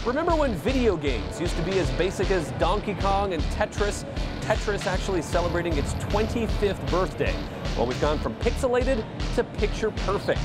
Remember when video games used to be as basic as Donkey Kong and Tetris? Tetris actually celebrating its 25th birthday. Well, we've gone from pixelated to picture perfect.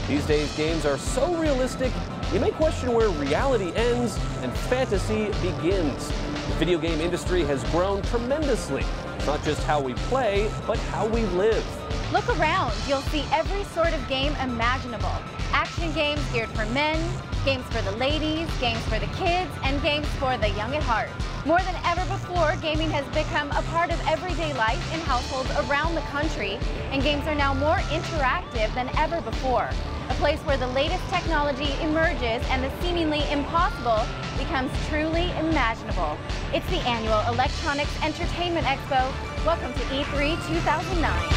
These days, games are so realistic, you may question where reality ends and fantasy begins. The video game industry has grown tremendously. It's not just how we play, but how we live. Look around, you'll see every sort of game imaginable. Action games geared for men, games for the ladies, games for the kids, and games for the young at heart. More than ever before, gaming has become a part of everyday life in households around the country, and games are now more interactive than ever before. A place where the latest technology emerges and the seemingly impossible becomes truly imaginable. It's the annual Electronics Entertainment Expo. Welcome to E3 2009.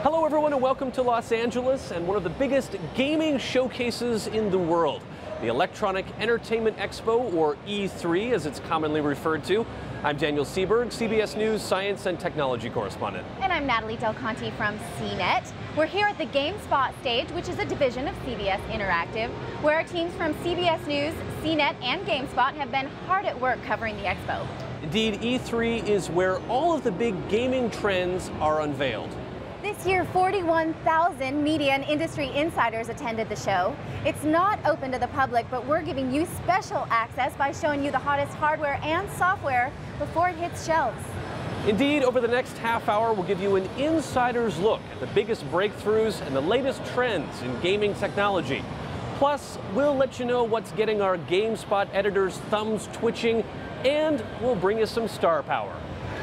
Hello everyone and welcome to Los Angeles and one of the biggest gaming showcases in the world, the Electronic Entertainment Expo, or E3 as it's commonly referred to. I'm Daniel Sieberg, CBS News Science and Technology Correspondent. And I'm Natali Conte from CNET. We're here at the GameSpot stage, which is a division of CBS Interactive, where our teams from CBS News, CNET, and GameSpot have been hard at work covering the expo. Indeed, E3 is where all of the big gaming trends are unveiled. This year, 41,000 media and industry insiders attended the show. It's not open to the public, but we're giving you special access by showing you the hottest hardware and software before it hits shelves. Indeed, over the next half hour, we'll give you an insider's look at the biggest breakthroughs and the latest trends in gaming technology. Plus, we'll let you know what's getting our GameSpot editors' thumbs twitching, and we'll bring you some star power.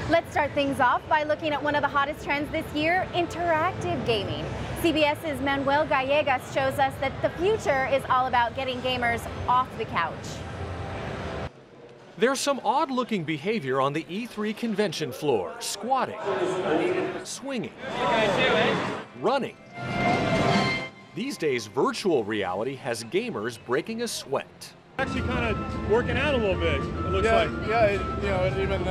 Let's start things off by looking at one of the hottest trends this year, interactive gaming. CBS's Manuel Gallegas shows us that the future is all about getting gamers off the couch. There's some odd-looking behavior on the E3 convention floor. Squatting, swinging, running. These days, virtual reality has gamers breaking a sweat. Actually kind of working out a little bit, it looks like. Yeah, it even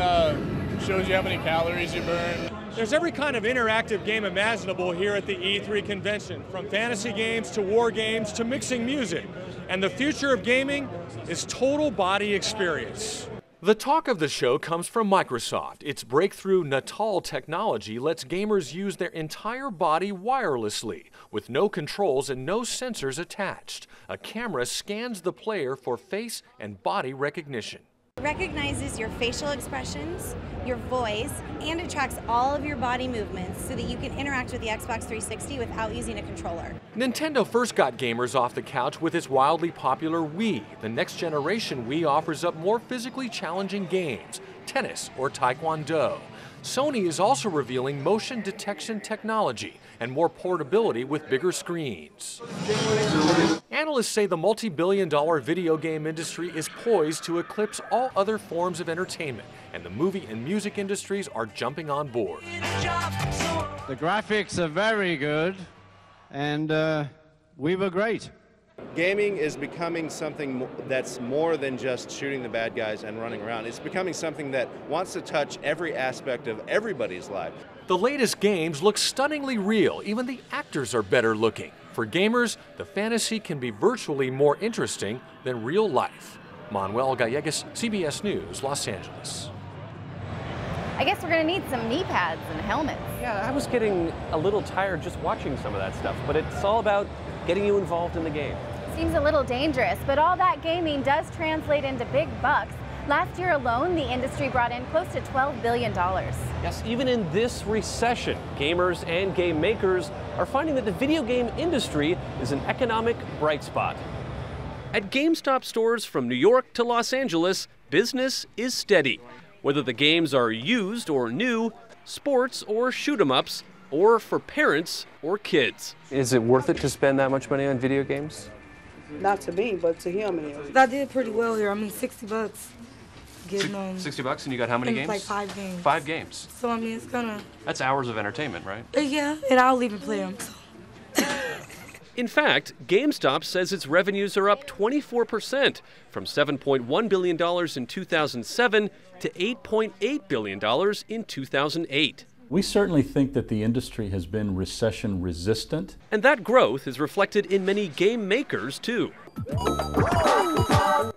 shows you how many calories you burn. There's every kind of interactive game imaginable here at the E3 convention, from fantasy games to war games to mixing music. And the future of gaming is total body experience. The talk of the show comes from Microsoft. Its breakthrough Natali technology lets gamers use their entire body wirelessly, with no controls and no sensors attached. A camera scans the player for face and body recognition. It recognizes your facial expressions, your voice, and it tracks all of your body movements so that you can interact with the Xbox 360 without using a controller. Nintendo first got gamers off the couch with its wildly popular Wii. The next generation Wii offers up more physically challenging games, tennis or taekwondo. Sony is also revealing motion detection technology and more portability with bigger screens. Analysts say the multi-billion-dollar video game industry is poised to eclipse all other forms of entertainment, and the movie and music industries are jumping on board. The graphics are very good, and we were great. Gaming is becoming something that's more than just shooting the bad guys and running around. It's becoming something that wants to touch every aspect of everybody's life. The latest games look stunningly real. Even the actors are better looking. For gamers, the fantasy can be virtually more interesting than real life. Manuel Gallegas, CBS News, Los Angeles. I guess we're going to need some knee pads and helmets. Yeah, I was getting a little tired just watching some of that stuff, but it's all about getting you involved in the game. Seems a little dangerous, but all that gaming does translate into big bucks. Last year alone, the industry brought in close to $12 billion. Yes, even in this recession, gamers and game makers are finding that the video game industry is an economic bright spot. At GameStop stores from New York to Los Angeles, business is steady. Whether the games are used or new, sports or shoot-'em-ups, or for parents or kids. Is it worth it to spend that much money on video games? Not to me, but to him. I did pretty well here. I mean, $60. Getting on. $60 and you got how many games? Like 5 games. 5 games. So I mean, it's gonna. That's hours of entertainment, right? Yeah, and I'll even play them. In fact, GameStop says its revenues are up 24%, from $7.1 billion in 2007 to $8.8 billion in 2008. We certainly think that the industry has been recession resistant. And that growth is reflected in many game makers, too.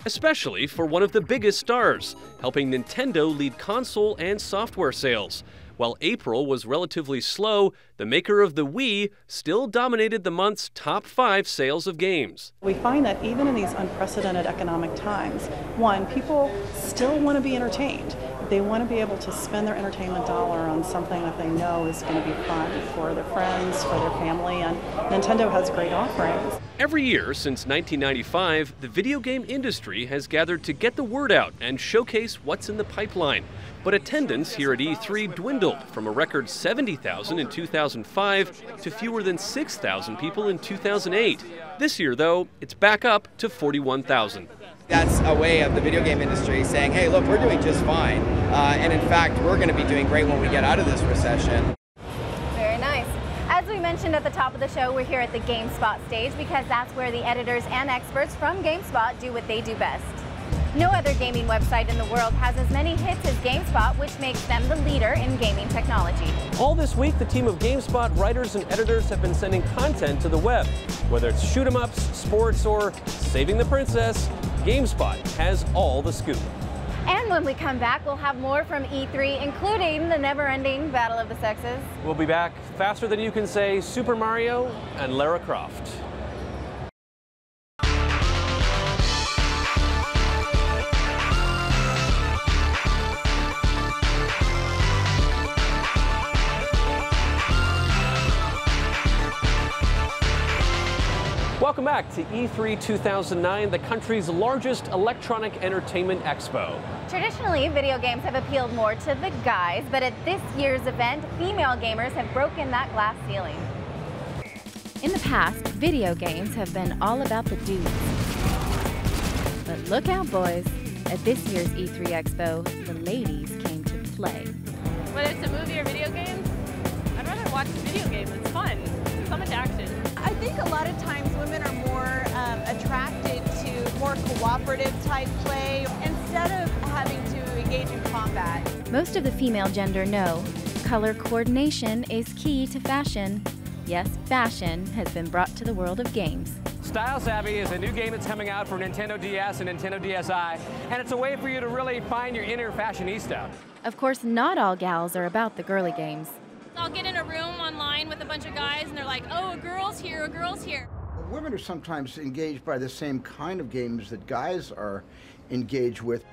Especially for one of the biggest stars, helping Nintendo lead console and software sales. While April was relatively slow, the maker of the Wii still dominated the month's top 5 sales of games. We find that even in these unprecedented economic times, one, people still want to be entertained. They want to be able to spend their entertainment dollar on something that they know is going to be fun for their friends, for their family, and Nintendo has great offerings. Every year since 1995, the video game industry has gathered to get the word out and showcase what's in the pipeline. But attendance here at E3 dwindled from a record 70,000 in 2005 to fewer than 6,000 people in 2008. This year, though, it's back up to 41,000. That's a way of the video game industry saying, hey, look, we're doing just fine. And in fact, we're going to be doing great when we get out of this recession. Very nice. As we mentioned at the top of the show, we're here at the GameSpot stage because that's where the editors and experts from GameSpot do what they do best. No other gaming website in the world has as many hits as GameSpot, which makes them the leader in gaming technology. All this week, the team of GameSpot writers and editors have been sending content to the web. Whether it's shoot-'em-ups, sports, or saving the princess, GameSpot has all the scoop. And when we come back, we'll have more from E3, including the never-ending battle of the sexes. We'll be back faster than you can say Super Mario and Lara Croft. Welcome back to E3 2009, the country's largest electronic entertainment expo. Traditionally, video games have appealed more to the guys, but at this year's event, female gamers have broken that glass ceiling. In the past, video games have been all about the dudes. But look out, boys. At this year's E3 Expo, the ladies came to play. Whether it's a movie or video games, I'd rather watch a video game. It's fun. So much action. I think a lot of times women are more attracted to more cooperative type play instead of having to engage in combat. Most of the female gender know color coordination is key to fashion. Yes, fashion has been brought to the world of games. Style Savvy is a new game that's coming out for Nintendo DS and Nintendo DSi, and it's a way for you to really find your inner fashionista. Of course, not all gals are about the girly games. I'll get in a room online with a bunch of guys and they're like, oh, a girl's here, a girl's here. Women are sometimes engaged by the same kind of games that guys are engaged with.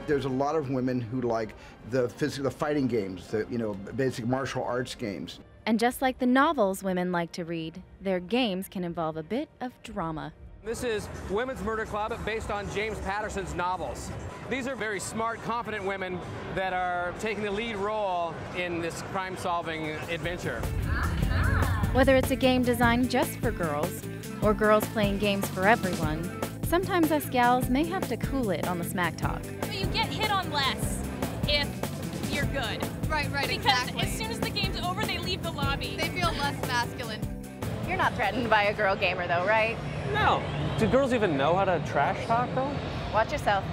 There's a lot of women who like the fighting games, the basic martial arts games. And just like the novels women like to read, their games can involve a bit of drama. This is Women's Murder Club based on James Patterson's novels. These are very smart, confident women that are taking the lead role in this crime-solving adventure. Whether it's a game designed just for girls, or girls playing games for everyone, sometimes us gals may have to cool it on the smack talk. But you get hit on less if you're good. Right, because exactly. As soon as the game's over, they leave the lobby. They feel less masculine. You're not threatened by a girl gamer though, right? No. Do girls even know how to trash talk though? Watch yourself.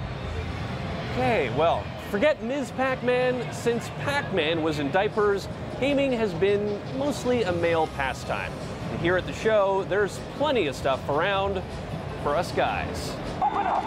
Okay, well, forget Ms. Pac-Man. Since Pac-Man was in diapers, gaming has been mostly a male pastime. And here at the show, there's plenty of stuff around for us guys. Open up!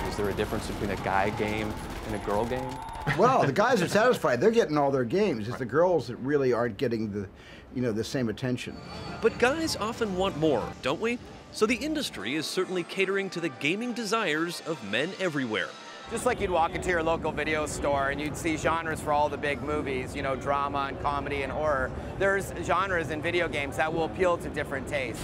Is there a difference between a guy game and a girl game? Well, the guys are satisfied. They're getting all their games. It's the girls that really aren't getting the same attention. But guys often want more, don't we? So the industry is certainly catering to the gaming desires of men everywhere. Just like you'd walk into your local video store and you'd see genres for all the big movies, drama and comedy and horror. There's genres in video games that will appeal to different tastes.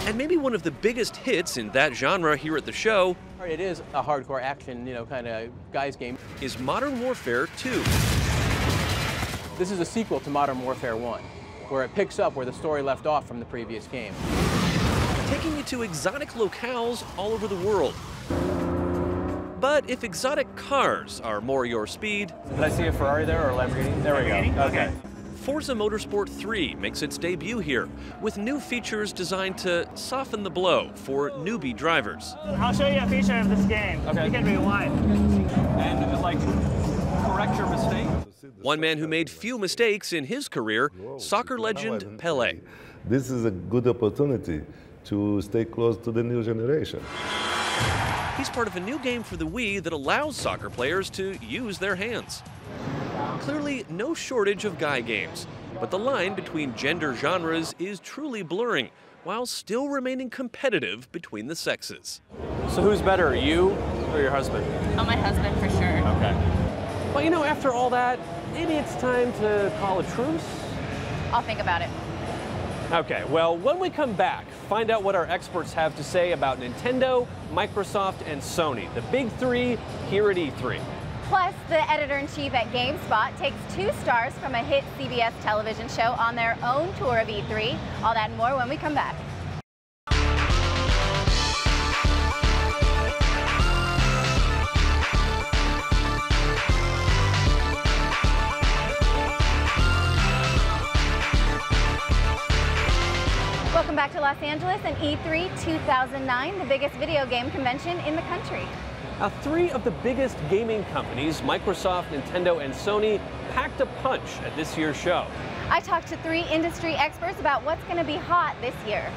And maybe one of the biggest hits in that genre here at the show, it is a hardcore action, kind of guys game, is Modern Warfare 2. This is a sequel to Modern Warfare 1, where it picks up where the story left off from the previous game. Taking you to exotic locales all over the world. But if exotic cars are more your speed... Did I see a Ferrari there or a Lamborghini? There we go. Okay. Forza Motorsport 3 makes its debut here, with new features designed to soften the blow for newbie drivers. I'll show you a feature of this game. Okay. You can rewind. And correct your mistake? One man who made few mistakes in his career, soccer legend Pelé. This is a good opportunity to stay close to the new generation. He's part of a new game for the Wii that allows soccer players to use their hands. Clearly, no shortage of guy games, but the line between gender genres is truly blurring, while still remaining competitive between the sexes. So who's better, you or your husband? Oh, my husband for sure. Okay. Well, you know, after all that, maybe it's time to call a truce? I'll think about it. Okay, well, when we come back, find out what our experts have to say about Nintendo, Microsoft, and Sony, the big three here at E3. Plus, the editor-in-chief at GameSpot takes 2 stars from a hit CBS television show on their own tour of E3. All that and more when we come back. Welcome back to Los Angeles and E3 2009, the biggest video game convention in the country. Now, 3 of the biggest gaming companies, Microsoft, Nintendo, and Sony, packed a punch at this year's show. I talked to 3 industry experts about what's going to be hot this year.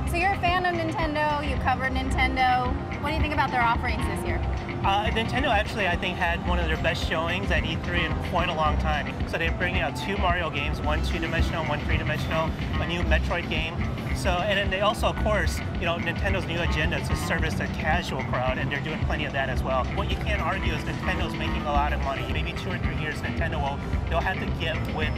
So you're a fan of Nintendo, you covered Nintendo. What do you think about their offerings this year? Nintendo actually, I think, had one of their best showings at E3 in quite a long time. So they're bringing out 2 Mario games, one 2-dimensional, one 3-dimensional, a new Metroid game. So, and then they also, of course, you know, Nintendo's new agenda is to service the casual crowd, and they're doing plenty of that as well. What you can't argue is Nintendo's making a lot of money. Maybe 2 or 3 years, they'll have to get with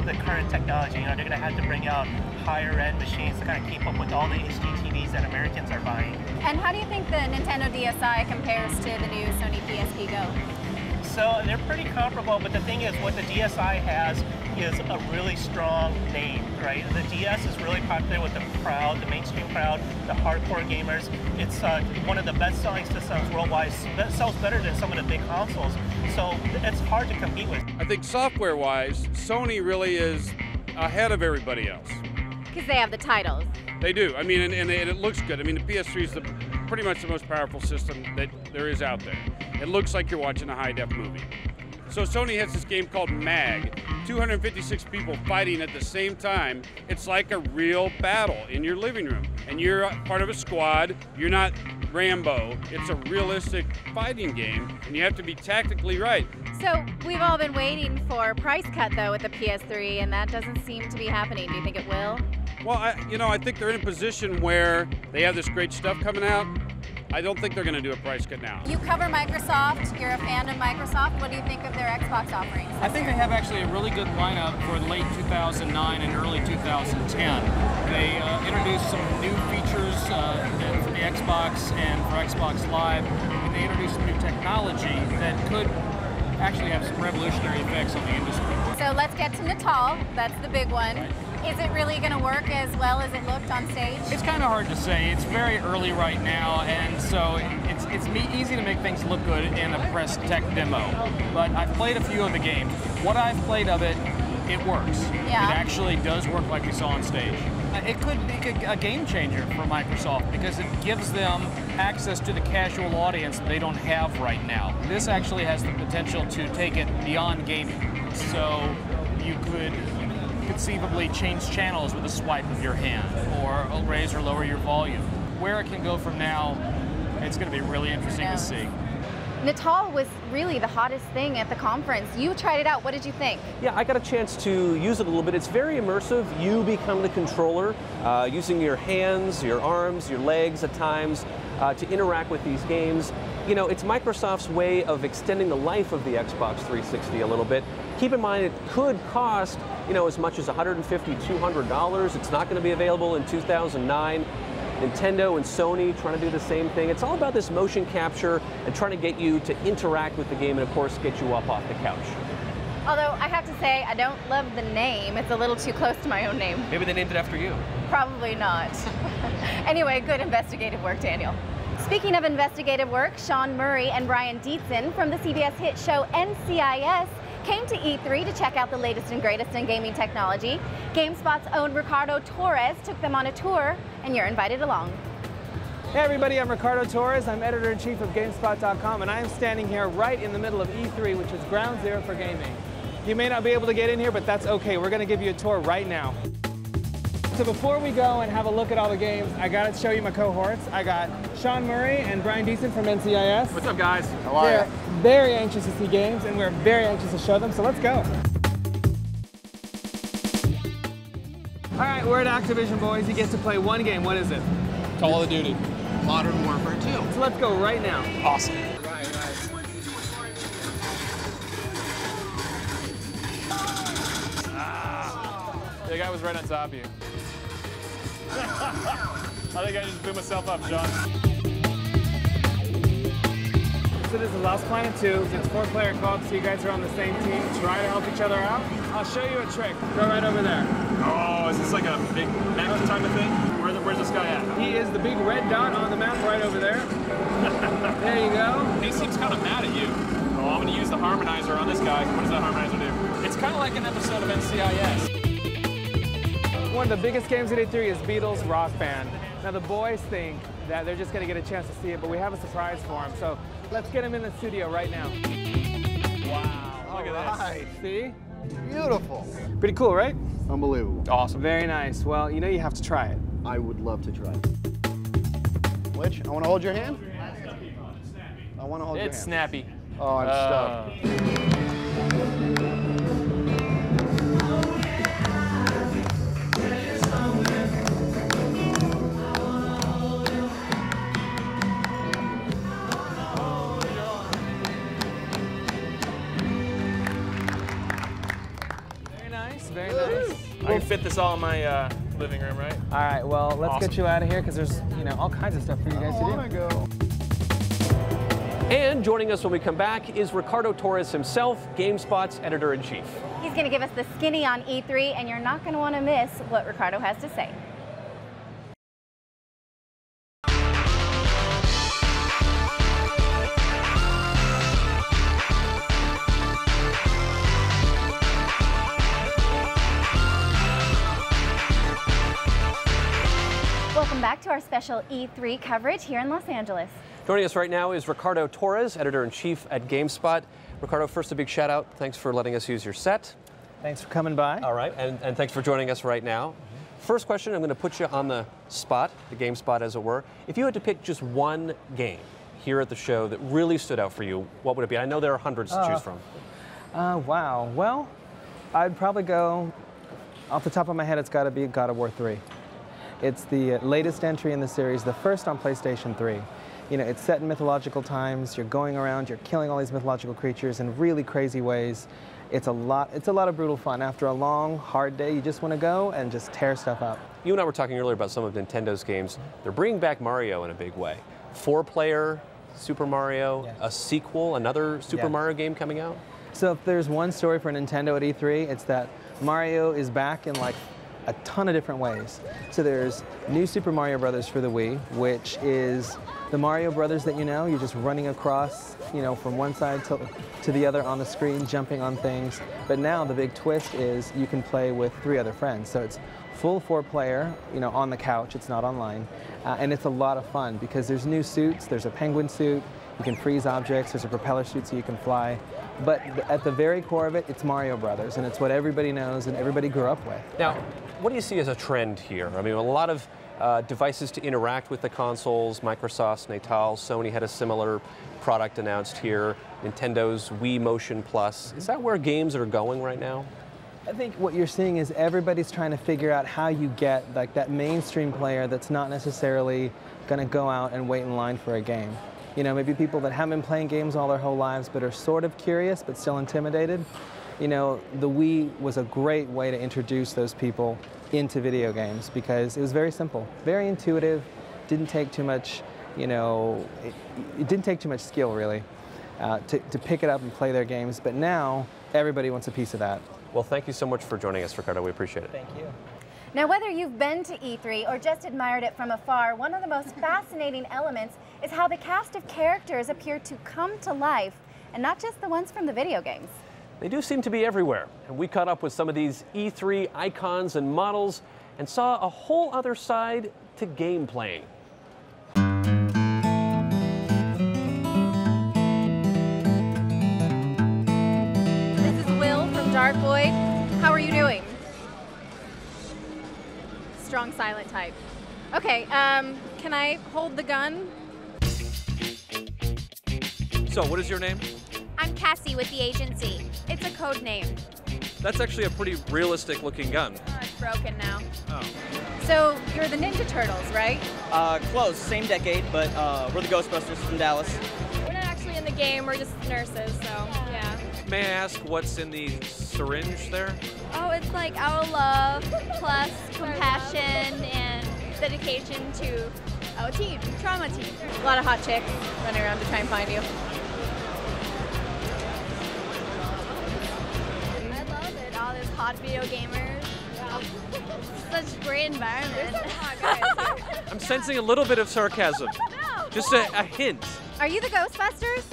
the current technology. You know, they're going to have to bring out higher-end machines to kind of keep up with all the HD TVs that Americans are buying. And how do you think the Nintendo DSi compares to the new Sony PSP Go? So they're pretty comparable, but the thing is, what the DSi has is a really strong name, right? The DS is really popular with the crowd, the mainstream crowd, the hardcore gamers. It's one of the best-selling systems worldwide. It sells better than some of the big consoles, so it's hard to compete with. I think software-wise, Sony really is ahead of everybody else. Because they have the titles. They do. I mean, and it looks good. I mean, the PS3 is pretty much the most powerful system that there is out there. It looks like you're watching a high-def movie. So Sony has this game called MAG, 256 people fighting at the same time. It's like a real battle in your living room. And you're part of a squad. You're not Rambo. It's a realistic fighting game, and you have to be tactically right. So we've all been waiting for a price cut, though, with the PS3, and that doesn't seem to be happening. Do you think it will? Well, I think they're in a position where they have this great stuff coming out. I don't think they're going to do a price cut now. You cover Microsoft. You're a fan of Microsoft. What do you think of their Xbox offerings? I think they have actually a really good lineup for late 2009 and early 2010. They introduced some new features for the Xbox and for Xbox Live, and they introduced some new technology that could actually have some revolutionary effects on the industry. So let's get to Natal. That's the big one. Right. Is it really going to work as well as it looked on stage? It's kind of hard to say. It's very early right now, and so it's easy to make things look good in a press tech demo. But I've played a few of the games. What I've played of it, it works. Yeah. It actually does work like we saw on stage. It could be a game changer for Microsoft because it gives them access to the casual audience that they don't have right now. This actually has the potential to take it beyond gaming. So you could conceivably change channels with a swipe of your hand, or raise or lower your volume. Where it can go from now, it's going to be really interesting to see. Natal was really the hottest thing at the conference. You tried it out. What did you think? Yeah, I got a chance to use it a little bit. It's very immersive. You become the controller, using your hands, your arms, your legs at times to interact with these games. You know, it's Microsoft's way of extending the life of the Xbox 360 a little bit. Keep in mind, it could cost, you know, as much as $150, $200. It's not going to be available in 2009. Nintendo and Sony trying to do the same thing. It's all about this motion capture and trying to get you to interact with the game and, of course, get you up off the couch. Although, I have to say, I don't love the name. It's a little too close to my own name. Maybe they named it after you. Probably not. Anyway, good investigative work, Daniel. Speaking of investigative work, Sean Murray and Brian Dietzen from the CBS hit show NCIS came to E3 to check out the latest and greatest in gaming technology. GameSpot's own Ricardo Torres took them on a tour, and you're invited along. Hey everybody, I'm Ricardo Torres. I'm editor-in-chief of GameSpot.com, and I am standing here right in the middle of E3, which is ground zero for gaming. You may not be able to get in here, but that's okay. We're going to give you a tour right now. So before we go and have a look at all the games, I got to show you my cohorts. I got Sean Murray and Brian Deason from NCIS. What's up, guys? How are you? They're very anxious to see games, and we're very anxious to show them, so let's go. All right, we're at Activision, boys. You get to play one game. What is it? Call of Duty. Modern Warfare 2. So let's go right now. Awesome. The guy was right on top of you. I think I just blew myself up, John. So this is Lost Planet 2. It's 4-player co-op, so you guys are on the same team. Try to help each other out. I'll show you a trick. Go right over there. Oh, is this like a big map type of thing? Where's this guy at? He is the big red dot on the map right over there. There you go. He seems kind of mad at you. Oh, I'm going to use the harmonizer on this guy. What does that harmonizer do? It's kind of like an episode of NCIS. One of the biggest games at E3 is Beatles Rock Band. Now the boys think that they're just going to get a chance to see it, but we have a surprise for them. So let's get them in the studio right now. Wow, look at this. See? Beautiful. Pretty cool, right? Unbelievable. Awesome. Very nice. Well, you know you have to try it. I would love to try it. Which? I want to hold your hand? I want to hold your hand. It's snappy. Oh, I'm stuck. Very nice. I can fit this all in my living room, right? All right, well, let's get you out of here because there's, all kinds of stuff for you guys to do. I want to go. And joining us when we come back is Ricardo Torres himself, GameSpot's editor-in-chief. He's going to give us the skinny on E3, and you're not going to want to miss what Ricardo has to say. Welcome back to our special E3 coverage here in Los Angeles. Joining us right now is Ricardo Torres, editor-in-chief at GameSpot. Ricardo, first a big shout out. Thanks for letting us use your set. Thanks for coming by. All right, and thanks for joining us right now. First question, I'm going to put you on the spot, the game spot as it were. If you had to pick just one game here at the show that really stood out for you, what would it be? I know there are hundreds to choose from. Wow. Well, I'd probably go, off the top of my head, it's got to be God of War 3. It's the latest entry in the series, the first on PlayStation 3. It's set in mythological times. You're going around, you're killing all these mythological creatures in really crazy ways. It's a lot of brutal fun. After a long, hard day, you just want to go and just tear stuff up. You and I were talking earlier about some of Nintendo's games. They're bringing back Mario in a big way. 4-player Super Mario, yes. A sequel, another Super Mario game coming out? So if there's one story for Nintendo at E3, it's that Mario is back in like a ton of different ways. So there's new Super Mario Brothers for the Wii, which is the Mario Brothers that you're just running across, from one side to the other on the screen, jumping on things. But now the big twist is you can play with 3 other friends. So it's full 4-player, on the couch, it's not online. And it's a lot of fun because there's new suits, there's a penguin suit, you can freeze objects, there's a propeller suit so you can fly. But at the very core of it, it's Mario Brothers, and it's what everybody knows and everybody grew up with. Now, what do you see as a trend here? I mean, a lot of devices to interact with the consoles. Microsoft's Natali, Sony had a similar product announced here. Nintendo's Wii Motion Plus. Is that where games are going right now? I think what you're seeing is everybody's trying to figure out how you get like that mainstream player that's not necessarily going to go out and wait in line for a game. Maybe people that haven't been playing games all their whole lives but are sort of curious but still intimidated. The Wii was a great way to introduce those people into video games because it was very simple, very intuitive, didn't take too much, it didn't take too much skill really to pick it up and play their games, but now everybody wants a piece of that. Well, thank you so much for joining us, Ricardo. We appreciate it. Thank you. Now, whether you've been to E3 or just admired it from afar, one of the most fascinating elements is how the cast of characters appear to come to life, and not just the ones from the video games. They do seem to be everywhere, and we caught up with some of these E3 icons and models and saw a whole other side to game playing. strong silent type. Okay, can I hold the gun? So, what is your name? I'm Cassie with the agency. It's a code name. That's actually a pretty realistic looking gun. Oh, it's broken now. Oh. So, you're the Ninja Turtles, right? Close, same decade, but we're the Ghostbusters from Dallas. We're not actually in the game, we're just nurses, so yeah. May I ask what's in the syringe there? Oh, it's like our love plus compassion and dedication to our team, trauma team. A lot of hot chicks running around to try and find you. I love it, all these hot video gamers. Wow. Such a great environment. I'm sensing a little bit of sarcasm. No. Just a hint. Are you the Ghostbusters?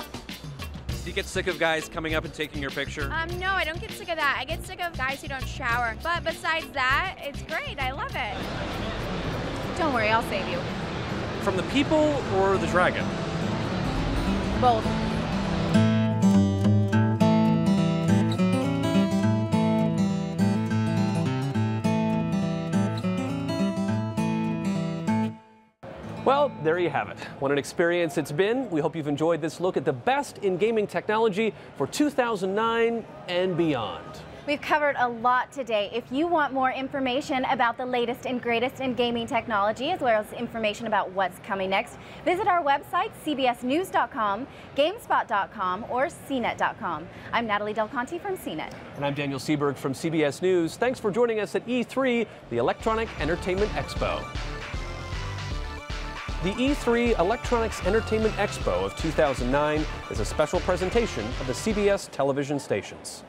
Do you get sick of guys coming up and taking your picture? No, I don't get sick of that. I get sick of guys who don't shower. But besides that, it's great. I love it. Don't worry, I'll save you. From the people or the dragon? Both. Well, there you have it. What an experience it's been. We hope you've enjoyed this look at the best in gaming technology for 2009 and beyond. We've covered a lot today. If you want more information about the latest and greatest in gaming technology, as well as information about what's coming next, visit our website, cbsnews.com, gamespot.com, or cnet.com. I'm Natali Del Conte from CNET. And I'm Daniel Sieberg from CBS News. Thanks for joining us at E3, the Electronic Entertainment Expo. The E3 Electronics Entertainment Expo of 2009 is a special presentation of the CBS television stations.